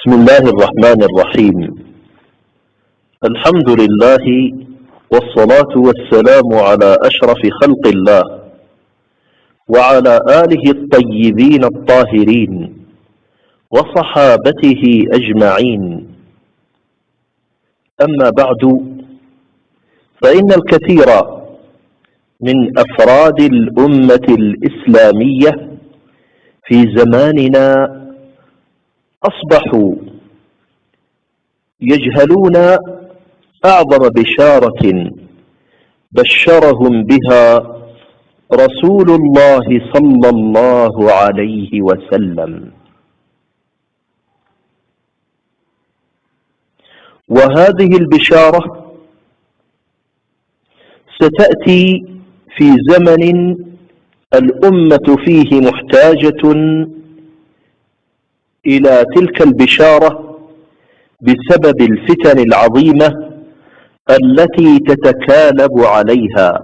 بسم الله الرحمن الرحيم. الحمد لله والصلاة والسلام على أشرف خلق الله وعلى آله الطيبين الطاهرين وصحابته أجمعين. أما بعد، فإن الكثير من أفراد الأمة الإسلامية في زماننا أصبحوا يجهلون أعظم بشارة بشرهم بها رسول الله صلى الله عليه وسلم، وهذه البشارة ستأتي في زمن الأمة فيه محتاجة إلى تلك البشارة بسبب الفتن العظيمة التي تتكالب عليها.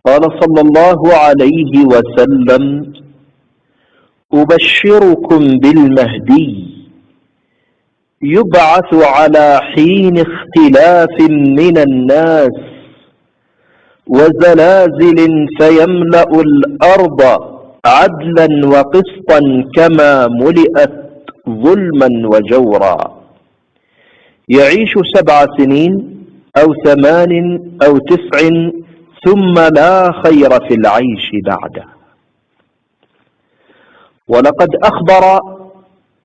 قال صلى الله عليه وسلم: أبشركم بالمهدي يبعث على حين اختلاف من الناس وزلازل فيملأ الأرض عدلا وقسطا كما ملئت ظلما وجورا، يعيش 7 سنين أو 8 أو 9 ثم لا خير في العيش بعده. ولقد أخبر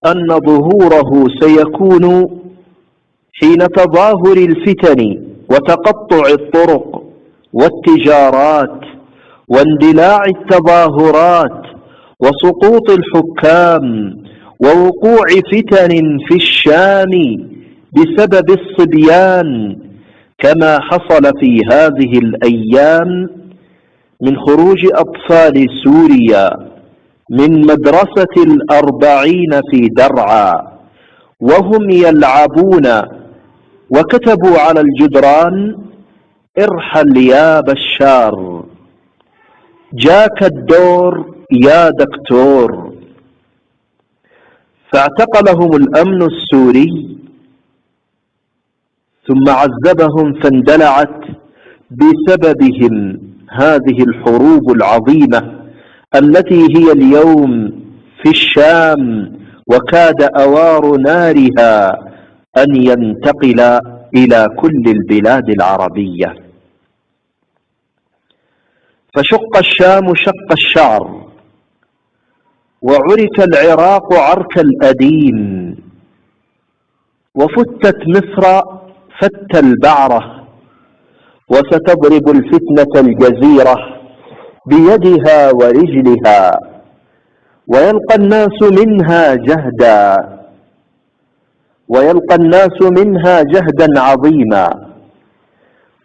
أن ظهوره سيكون حين تظاهر الفتن وتقطع الطرق والتجارات واندلاع التظاهرات وسقوط الحكام ووقوع فتن في الشام بسبب الصبيان، كما حصل في هذه الأيام من خروج أطفال سوريا من مدرسة 40 في درعا وهم يلعبون وكتبوا على الجدران: ارحل يا بشار، جاك الدور يا دكتور. فاعتقلهم الأمن السوري ثم عذبهم، فاندلعت بسببهم هذه الحروب العظيمة التي هي اليوم في الشام، وكاد أوار نارها أن ينتقل إلى كل البلاد العربية. فشق الشام شق الشعر، وعرك العراق عرك الأديم، وفتت مصر فت البعرة، وستضرب الفتنة الجزيرة بيدها ورجلها، ويلقى الناس منها جهدا عظيما.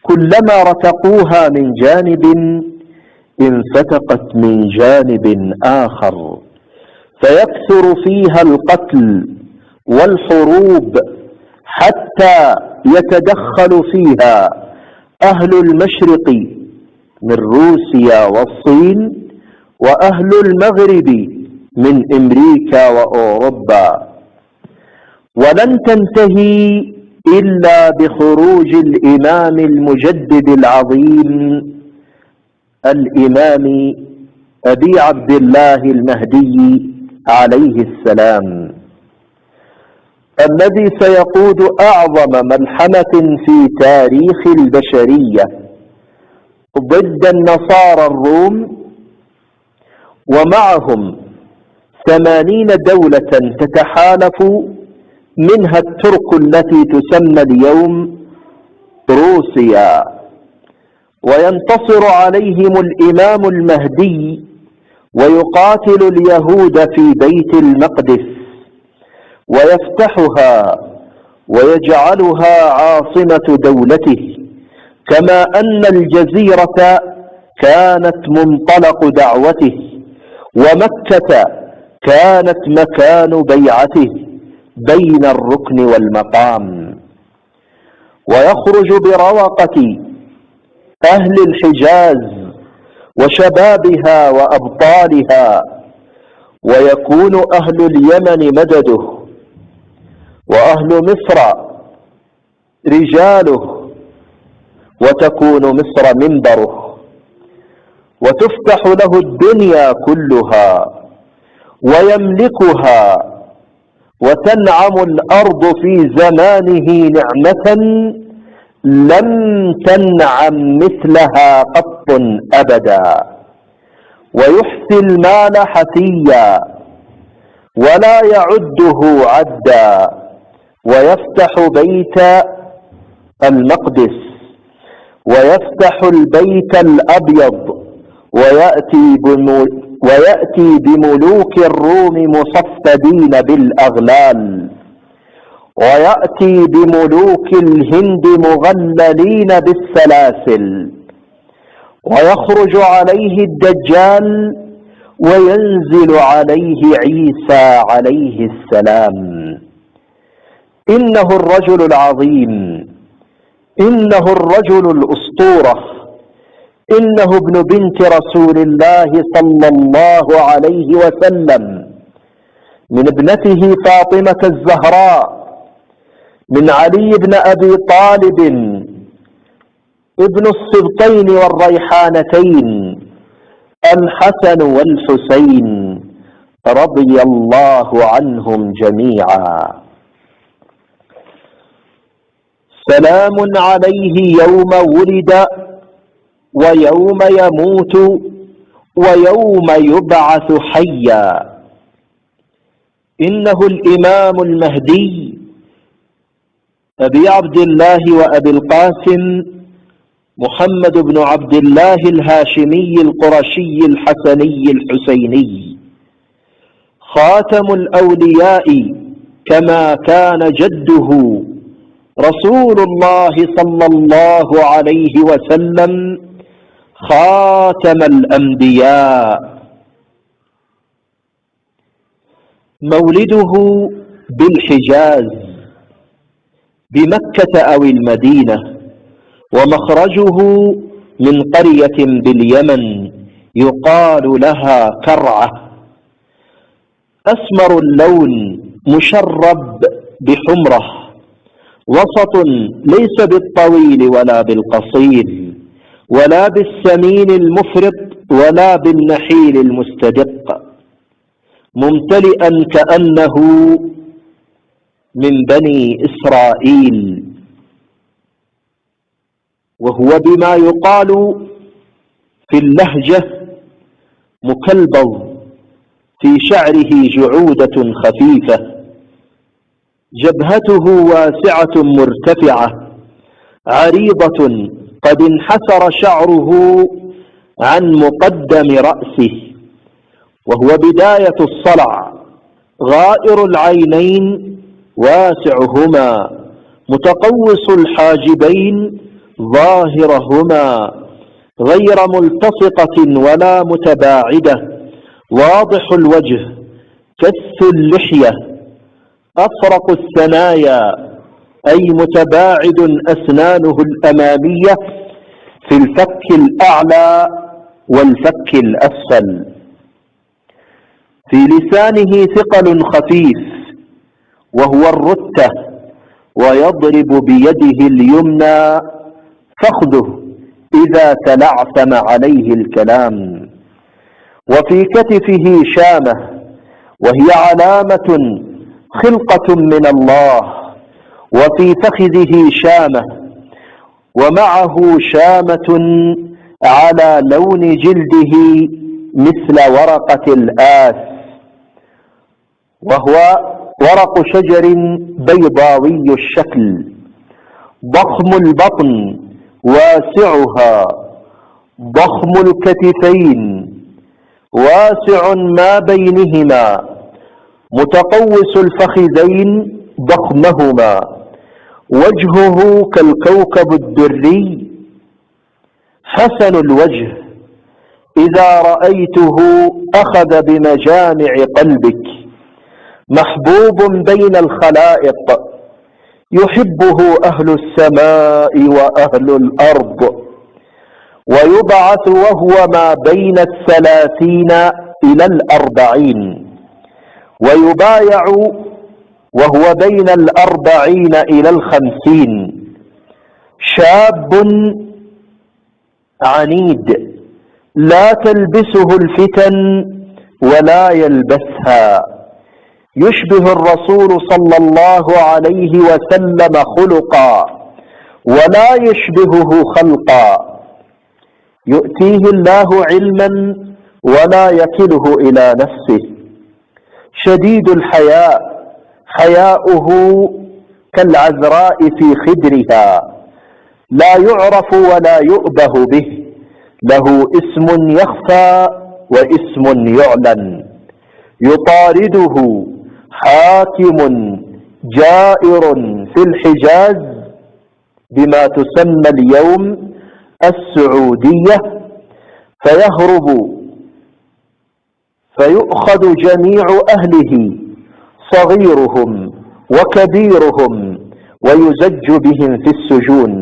كلما رتقوها من جانب انفتقت من جانب آخر، فيكثر فيها القتل والحروب حتى يتدخل فيها أهل المشرق من روسيا والصين، وأهل المغرب من أمريكا وأوروبا، ولن تنتهي إلا بخروج الإمام المجدد العظيم الإمام أبي عبد الله المهدي عليه السلام، الذي سيقود أعظم ملحمة في تاريخ البشرية ضد النصارى الروم، ومعهم 80 دولة تتحالف، منها الترك التي تسمى اليوم روسيا، وينتصر عليهم الإمام المهدي ويقاتل اليهود في بيت المقدس ويفتحها ويجعلها عاصمة دولته، كما أن الجزيرة كانت منطلق دعوته، ومكة كانت مكان بيعته بين الركن والمقام. ويخرج بروقة أهل الحجاز وشبابها وأبطالها، ويكون أهل اليمن مدده وأهل مصر رجاله، وتكون مصر منبره، وتفتح له الدنيا كلها ويملكها، وتنعم الأرض في زمانه نعمة لم تنعم مثلها قط أبدا، ويحثي المال حثيا ولا يعده عدا، ويفتح بيت المقدس ويفتح البيت الأبيض، ويأتي بملوك الروم مصفدين بالأغلال، ويأتي بملوك الهند مغللين بالسلاسل، ويخرج عليه الدجال وينزل عليه عيسى عليه السلام. إنه الرجل العظيم، إنه الرجل الأسطورة، إنه ابن بنت رسول الله صلى الله عليه وسلم، من ابنته فاطمة الزهراء، من علي بن أبي طالب ابن السبطين والريحانتين الحسن والحسين رضي الله عنهم جميعا. سلام عليه يوم ولد ويوم يموت ويوم يبعث حيا. إنه الإمام المهدي أبي عبد الله وأبي القاسم محمد بن عبد الله الهاشمي القرشي الحسني الحسيني، خاتم الأولياء كما كان جده رسول الله صلى الله عليه وسلم خاتم الأنبياء. مولده بالحجاز بمكة أو المدينة، ومخرجه من قرية باليمن يقال لها كرعة. أسمر اللون مشرب بحمرة، وسط ليس بالطويل ولا بالقصير ولا بالسمين المفرط ولا بالنحيل المستدق، ممتلئا كأنه من بني إسرائيل، وهو بما يقال في اللهجة مكلبظ، في شعره جعودة خفيفة، جبهته واسعة مرتفعة عريضة، قد انحسر شعره عن مقدم رأسه، وهو بداية الصلع، غائر العينين واسعهما، متقوس الحاجبين ظاهرهما، غير ملتصقة ولا متباعدة، واضح الوجه، كث اللحية، أفرق الثنايا أي متباعد أسنانه الأمامية في الفك الأعلى والفك الأسفل. في لسانه ثقل خفيف وهو الرتة، ويضرب بيده اليمنى فخذه إذا تلعثم عليه الكلام. وفي كتفه شامة، وهي علامة خلقة من الله. وفي فخذه شامة، ومعه شامة على لون جلده مثل ورقة الآس، وهو ورق شجر بيضاوي الشكل، ضخم البطن واسعها، ضخم الكتفين واسع ما بينهما، متقوس الفخذين ضخمهما، وجهه كالكوكب الدري، حسن الوجه، إذا رأيته أخذ بمجامع قلبك، محبوب بين الخلائق، يحبه أهل السماء وأهل الأرض، ويبعث وهو ما بين 30 إلى 40، ويبايع وهو بين 40 إلى 50، شاب عنيد لا تلبسه الفتن ولا يلبسها، يشبه الرسول صلى الله عليه وسلم خلقا ولا يشبهه خلقا، يؤتيه الله علما ولا يكله إلى نفسه، شديد الحياء، حياؤه كالعذراء في خدرها، لا يعرف ولا يؤبه به، له اسم يخفى واسم يعلن، يطارده حاكم جائر في الحجاز بما تسمى اليوم السعودية، فيهرب فيؤخذ جميع أهله صغيرهم وكبيرهم ويزج بهم في السجون.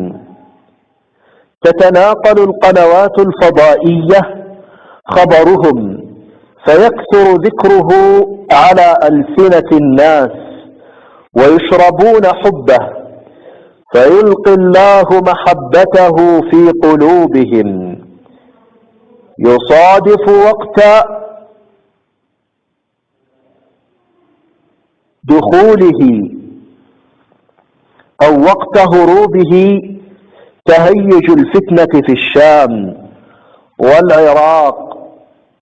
تتناقل القنوات الفضائية خبرهم فيكثر ذكره على ألسنة الناس ويشربون حبه، فيلقي الله محبته في قلوبهم. يصادف وقت دخوله أو وقت هروبه تهيج الفتنة في الشام والعراق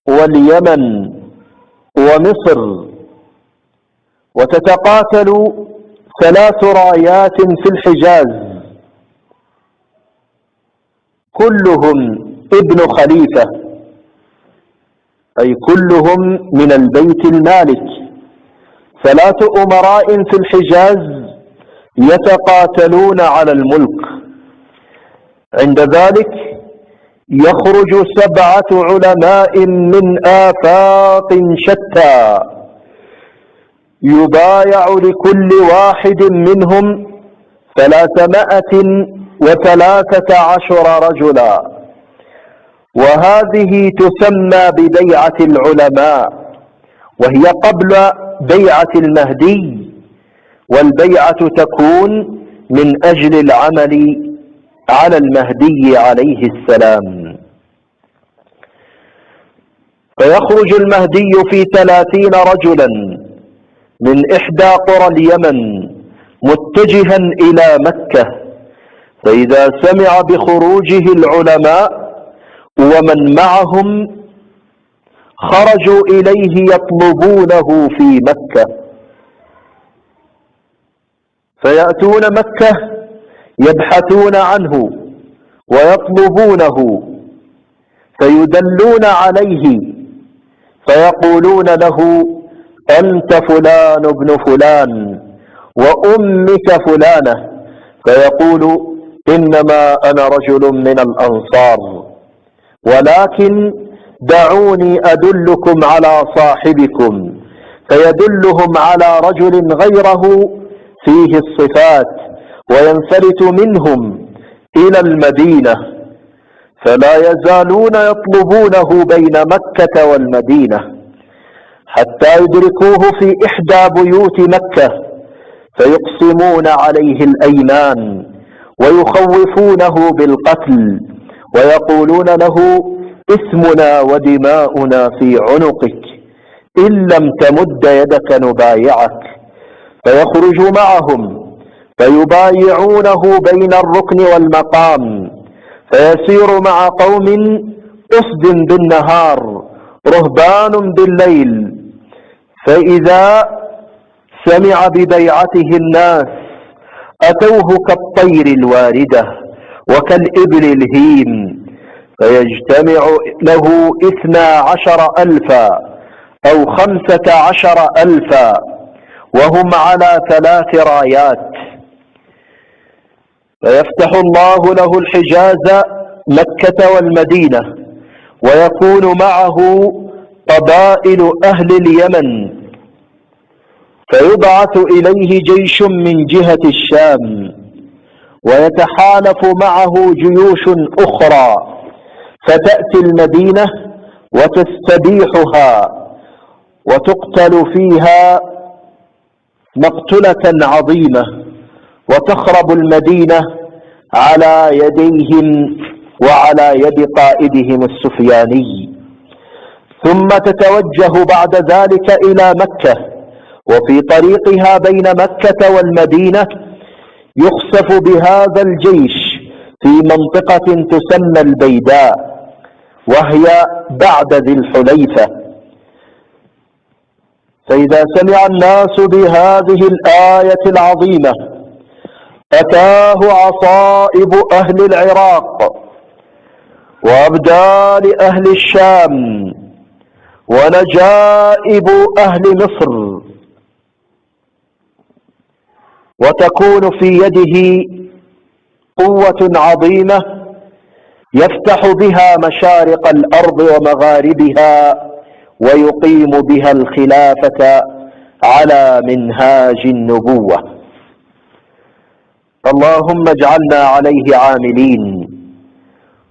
واليمن ومصر، وتتقاتل 3 رايات في الحجاز كلهم ابن خليفة، أي كلهم من البيت المالك، 3 أمراء في الحجاز يتقاتلون على الملك. عند ذلك يخرج 7 علماء من آفاق شتى، يبايع لكل واحد منهم 313 رجلا، وهذه تسمى ببيعة العلماء، وهي قبل بيعة المهدي، والبيعة تكون من أجل العمل على المهدي عليه السلام. فيخرج المهدي في 30 رجلا من إحدى قرى اليمن متجها إلى مكة، فإذا سمع بخروجه العلماء ومن معهم خرجوا إليه يطلبونه في مكة، فيأتون مكة يبحثون عنه ويطلبونه، فيدلون عليه فيقولون له: أنت فلان ابن فلان وأمك فلانة، فيقول: إنما أنا رجل من الأنصار، ولكن دعوني أدلكم على صاحبكم، فيدلهم على رجل غيره فيه الصفات، وينفلت منهم إلى المدينة، فلا يزالون يطلبونه بين مكة والمدينة حتى يدركوه في إحدى بيوت مكة، فيقسمون عليه الأيمان ويخوفونه بالقتل، ويقولون له: اسمنا ودماؤنا في عنقك، إن لم تمد يدك نبايعك. فيخرج معهم فيبايعونه بين الركن والمقام، فيسير مع قوم أسد بالنهار رهبان بالليل، فإذا سمع ببيعته الناس أتوه كالطير الواردة وكالإبل الهيم، فيجتمع له 12,000 أو 15,000 وهم على 3 رايات، فيفتح الله له الحجاز مكة والمدينة، ويكون معه قبائل أهل اليمن، فيبعث إليه جيش من جهة الشام، ويتحالف معه جيوش أخرى، فتأتي المدينة وتستبيحها وتقتل فيها مقتلة عظيمة وتخرب المدينة على يديهم وعلى يد قائدهم السفياني، ثم تتوجه بعد ذلك إلى مكة، وفي طريقها بين مكة والمدينة يخسف بهذا الجيش في منطقة تسمى البيداء، وهي بعد ذي الحليفة. فإذا سمع الناس بهذه الآية العظيمة أتاه عصائب أهل العراق وأبدال أهل الشام ونجائب أهل مصر، وتكون في يده قوة عظيمة يفتح بها مشارق الأرض ومغاربها ويقيم بها الخلافة على منهاج النبوة. اللهم اجعلنا عليه عاملين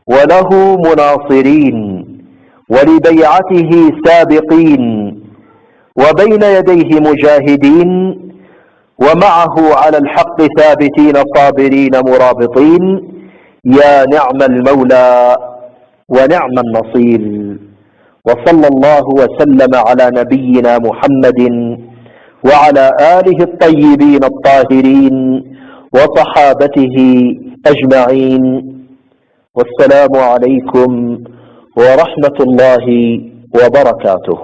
وله مناصرين ولبيعته سابقين وبين يديه مجاهدين ومعه على الحق ثابتين صابرين مرابطين. يا نعم المولى ونعم النصير. وصلى الله وسلم على نبينا محمد وعلى آله الطيبين الطاهرين وصحابته أجمعين. والسلام عليكم ورحمة الله وبركاته.